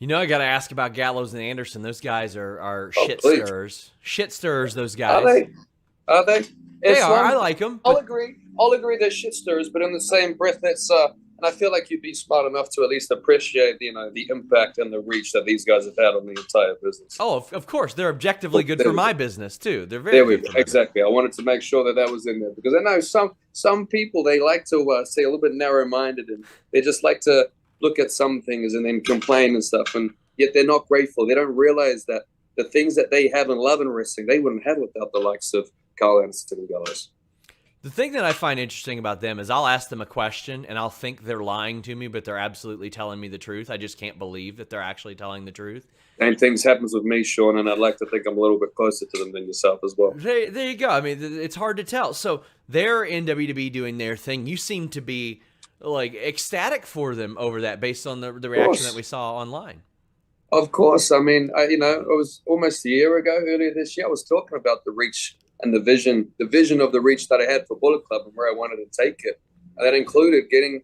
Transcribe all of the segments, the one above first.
You know, I got to ask about Gallows and Anderson. Those guys are Oh, shit please. stirrers. Shit stirrers, those Are guys. they? Are they? They It's are. I like them, I'll but agree. I'll agree they're shit stirrers, but in the same breath, and I feel like you'd be smart enough to at least appreciate, the impact and the reach that these guys have had on the entire business. oh, of course, they're objectively Oh, good there for we my go. business too. They're very There we good go. for my business. Exactly. I wanted to make sure that that was in there because I know some people they like to say a little bit narrow minded and they just like to look at some things and then complain and stuff, and yet they're not grateful. They don't realize that the things that they have and love in wrestling they wouldn't have without the likes of Carl Anderson and Gallows. The thing that I find interesting about them is I'll ask them a question and I'll think they're lying to me, but they're absolutely telling me the truth. I just can't believe that they're actually telling the truth. Same things happens with me, Sean, and I'd like to think I'm a little bit closer to them than yourself as well. There you go. I mean, it's hard to tell. So they're in WWE doing their thing. You seem to be like ecstatic for them over that based on the Of reaction that course. we saw online. Of course. I mean, it was almost a year ago, earlier this year, I was talking about the reach and the vision of the reach that I had for Bullet Club and where I wanted to take it. And that included getting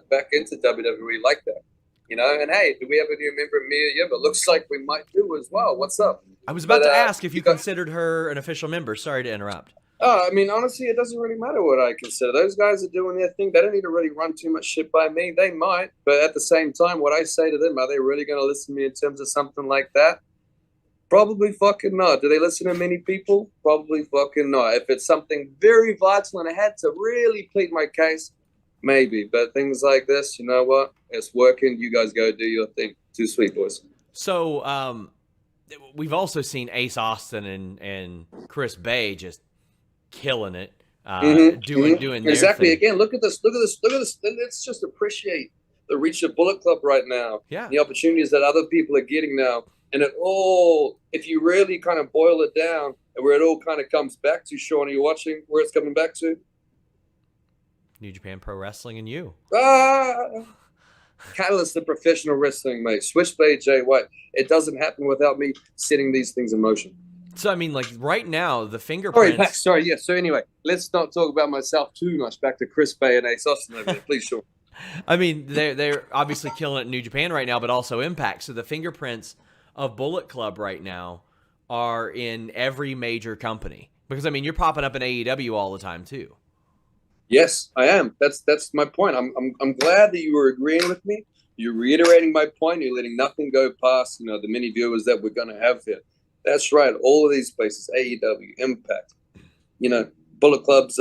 back into WWE like that. And hey, do we have a new member of Mia? Yeah, but looks like we might do as well. What's up? I was about But to ask if you you got considered her an official member. Sorry to interrupt. I mean, honestly, it doesn't really matter what I consider. Those guys are doing their thing. They don't need to really run too much shit by me. They might, but at the same time, what I say to them, are they really going to listen to me in terms of something like that? Probably fucking not. Do they listen to many people? Probably fucking not. If it's something very vital and I had to really plead my case, maybe. But things like this, you know what? It's working. You guys go do your thing. Too sweet, boys. So we've also seen Ace Austin and Chris Bay just killing it, doing their Exactly. thing. Again, look at this. Look at this. Look at this. Let's just appreciate the reach of Bullet Club right now. Yeah. The opportunities that other people are getting now. And it all, if you really kind of boil it down and where it all kind of comes back to, Sean, are you watching where it's coming back to? New Japan Pro Wrestling and you. Ah, catalyst of professional wrestling, mate. Switchblade Jay White. It doesn't happen without me setting these things in motion. So I mean, like right now, the Sorry, fingerprints. sorry, yeah. So anyway, let's not talk about myself too much. Back to Chris Bay and Ace Austin over there, please, Sean. I mean, they're obviously killing it in New Japan right now, but also Impact. So the fingerprints of Bullet Club right now are in every major company because I mean, you're popping up in AEW all the time too. Yes, I am. That's my point. I'm glad that you were agreeing with me. You're reiterating my point. You're letting nothing go past, the many viewers that we're going to have here. That's right. All of these places, AEW, Impact, Bullet Club's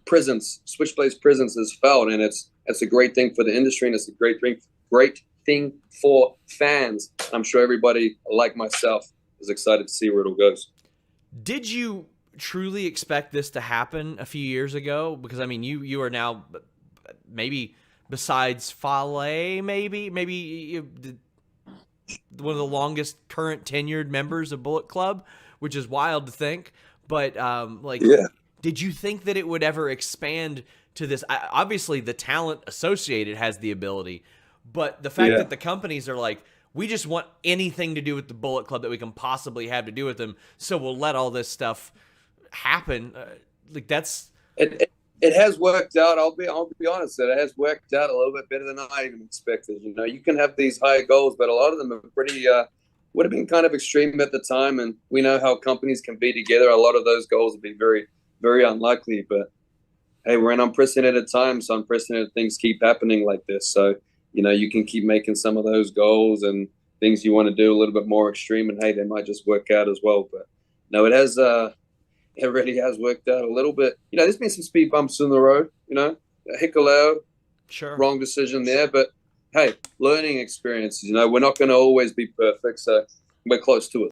presence, Switchblade's presence is felt, and it's a great thing for the industry, and it's a great thing for fans. I'm sure everybody, like myself, is excited to see where it all goes. Did you truly expect this to happen a few years ago? Because I mean, you are now maybe besides Fale, maybe one of the longest current tenured members of Bullet Club, which is wild to think. But Yeah. did you think that it would ever expand to this? Obviously, the talent associated has the ability, but the fact that the companies are like, we just want anything to do with the Bullet Club that we can possibly have to do with them, so we'll let all this stuff happen. That's It has worked out. I'll be honest. It has worked out a little bit better than I even expected. You can have these higher goals, but a lot of them are pretty would have been kind of extreme at the time. And we know how companies can be together. A lot of those goals would be very, very unlikely. But hey, we're in unprecedented times, so unprecedented things keep happening like this. So you can keep making some of those goals and things you want to do a little bit more extreme, and hey, they might just work out as well. But no, it has. It really has worked out a little bit. There's been some speed bumps in the road, Hikuleo, sure. wrong decision there. But, hey, learning experiences, we're not going to always be perfect, so we're close to it.